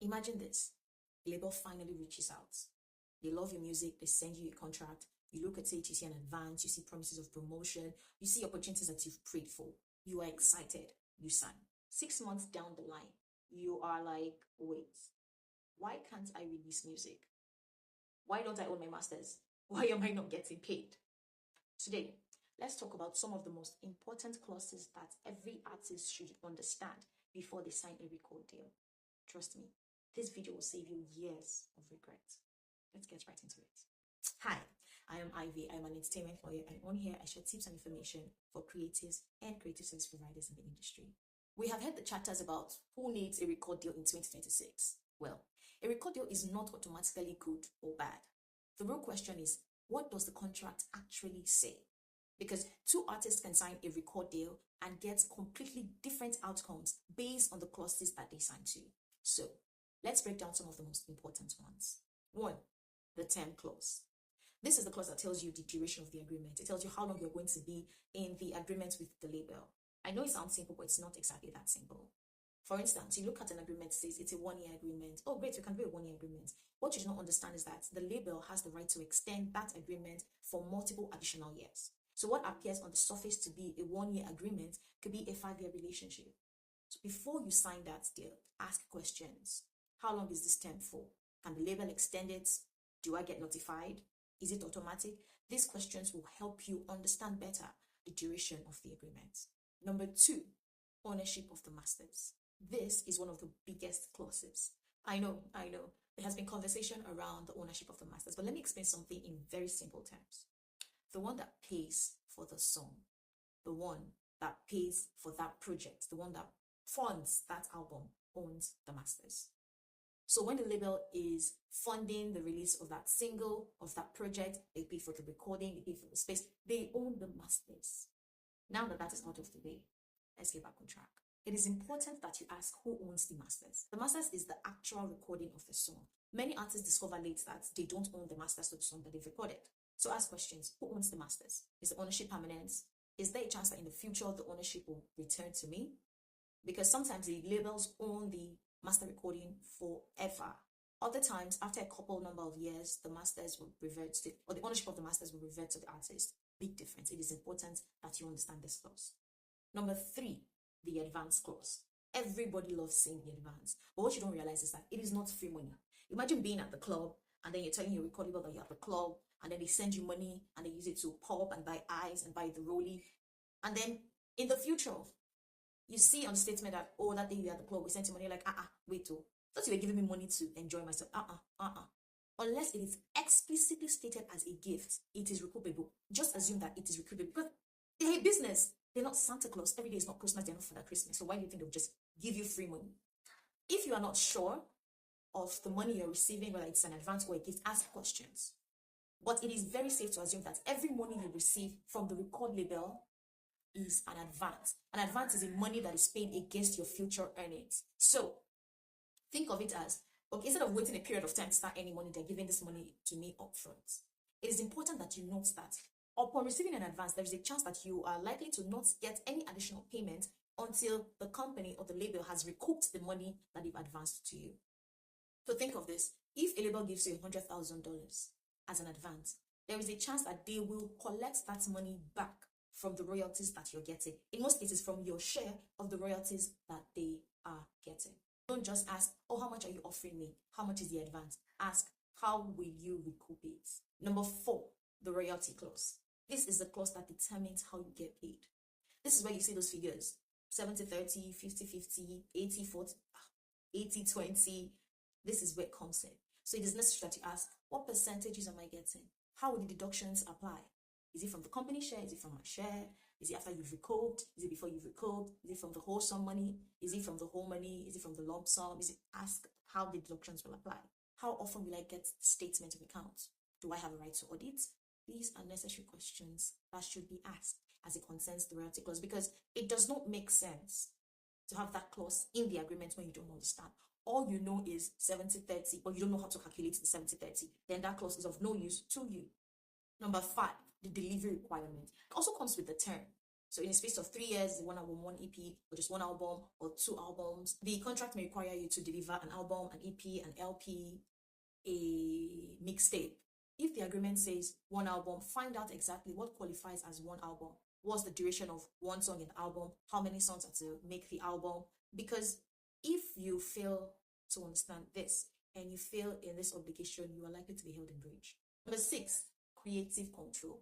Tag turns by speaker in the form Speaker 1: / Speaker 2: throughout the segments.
Speaker 1: Imagine this. The label finally reaches out. They love your music, they send you a contract, you look at it, you see an advance, you see promises of promotion, you see opportunities that you've prayed for. You are excited, you sign. 6 months down the line, you are like, wait, why can't I release music? Why don't I own my masters? Why am I not getting paid? Today, let's talk about some of the most important clauses that every artist should understand before they sign a record deal. Trust me, this video will save you years of regret. Let's get right into it. Hi, I am Ivy. I'm an entertainment lawyer, and on here I share tips and information for creatives and creative service providers in the industry. We have heard the chapters about who needs a record deal in 2026. Well, a record deal is not automatically good or bad. The real question is, what does the contract actually say? Because two artists can sign a record deal and get completely different outcomes based on the clauses that they sign to. So, let's break down some of the most important ones. 1. The term clause. This is the clause that tells you the duration of the agreement. It tells you how long you're going to be in the agreement with the label. I know it sounds simple, but it's not exactly that simple. For instance, you look at an agreement, says it's a 1-year agreement. Oh, great, you can do a 1-year agreement. What you do not understand is that the label has the right to extend that agreement for multiple additional years. So what appears on the surface to be a 1-year agreement could be a 5-year relationship. So before you sign that deal, ask questions. How long is this term for? Can the label extend it? Do I get notified? Is it automatic? These questions will help you understand better the duration of the agreement. Number 2, ownership of the masters. This is one of the biggest clauses. I know. There has been conversation around the ownership of the masters, but let me explain something in very simple terms. The one that pays for the song, the one that pays for that project, the one that funds that album owns the masters. So when the label is funding the release of that single, of that project, they pay for the recording, they pay for the space, they own the masters. Now that is out of the way, let's get back on track. It is important that you ask who owns the masters. The masters is the actual recording of the song. Many artists discover late that they don't own the masters to the song that they've recorded. So ask questions. Who owns the masters? Is the ownership permanent? Is there a chance that in the future the ownership will return to me? Because sometimes the labels own the master recording forever. Other times, after a couple number of years, the masters will revert to, or the ownership of the masters will revert to the artist. Big difference. It is important that you understand this clause. Number 3, the advance clause. Everybody loves seeing the advance, but what you don't realize is that it is not free money. Imagine being at the club and then you're telling your record label that you're at the club, and then they send you money and they use it to pop and buy ice and buy the rollie, and then in the future you see on the statement that, oh, that day you were at the club, we sent you money. You're like, wait, thought you were giving me money to enjoy myself. Unless it is explicitly stated as a gift, it is recoupable. Just assume that it is recoupable because they're a business. They're not Santa Claus. Every day is not Christmas. They're not Father Christmas. So why do you think they'll just give you free money? If you are not sure of the money you're receiving, whether it's an advance or a gift, ask questions. But it is very safe to assume that every money you receive from the record label is an advance. An advance is a money that is paid against your future earnings. So think of it as, okay, instead of waiting a period of time to start earning money, they're giving this money to me upfront. It is important that you note that upon receiving an advance, there is a chance that you are likely to not get any additional payment until the company or the label has recouped the money that they've advanced to you. So think of this. If a label gives you $100,000 as an advance, there is a chance that they will collect that money back from the royalties that you're getting. In most cases, from your share of the royalties that they are getting. Don't just ask, oh, how much are you offering me? How much is the advance? Ask, how will you recoup it? Number 4, the royalty clause. This is the clause that determines how you get paid. This is where you see those figures, 70-30, 50-50, 80-40, 80-20. This is where it comes in. So it is necessary that you ask, what percentages am I getting? How will the deductions apply? Is it from the company share? Is it from my share? Is it after you've recouped? Is it before you've recouped? Is it from the whole sum money? Is it from the whole money? Is it from the lump sum? Ask how the deductions will apply. How often will I get statement of accounts? Do I have a right to audit? These are necessary questions that should be asked as it concerns the royalty clause, because it does not make sense to have that clause in the agreement when you don't understand. All you know is 70-30, but you don't know how to calculate the 70-30. Then that clause is of no use to you. Number 5, the delivery requirement. It also comes with the term. So in a space of 3 years, 1 album, 1 EP, or just 1 album or 2 albums, the contract may require you to deliver an album, an EP, an LP, a mixtape. If the agreement says 1 album, find out exactly what qualifies as 1 album. What's the duration of 1 song in the album? How many songs are to make the album? Because if you fail to understand this and you fail in this obligation, you are likely to be held in breach. Number 6, creative control.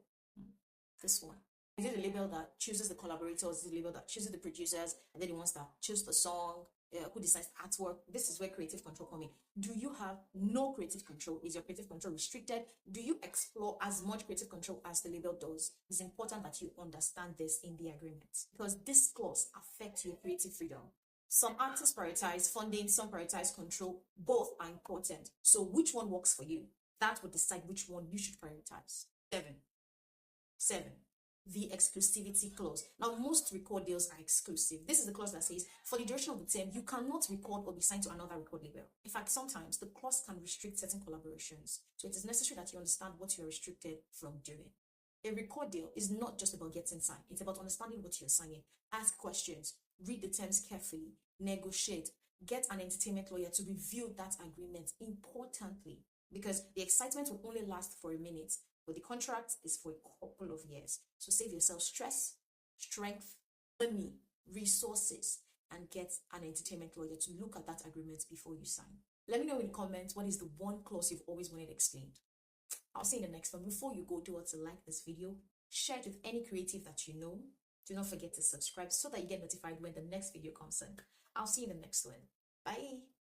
Speaker 1: This one. Is it the label that chooses the collaborators? Is it the label that chooses the producers? And then the ones that choose the song? Who decides artwork? This is where creative control comes in. Do you have no creative control? Is your creative control restricted? Do you explore as much creative control as the label does? It's important that you understand this in the agreement, because this clause affects your creative freedom. Some artists prioritize funding, some prioritize control. Both are important. So which one works for you? That will decide which one you should prioritize. 7. The exclusivity clause. Now, most record deals are exclusive. This is the clause that says, for the duration of the term, you cannot record or be signed to another record label. In fact, sometimes the clause can restrict certain collaborations. So it is necessary that you understand what you're restricted from doing. A record deal is not just about getting signed. It's about understanding what you're signing. Ask questions, read the terms carefully, negotiate, get an entertainment lawyer to review that agreement importantly, because the excitement will only last for a minute, but the contract is for a couple of years. So save yourself stress, strength, money, resources, and get an entertainment lawyer to look at that agreement before you sign. Let me know in the comments what is the one clause you've always wanted explained. I'll see you in the next one. Before you go, do want to like this video, share it with any creative that you know. Do not forget to subscribe so that you get notified when the next video comes in. I'll see you in the next one. Bye.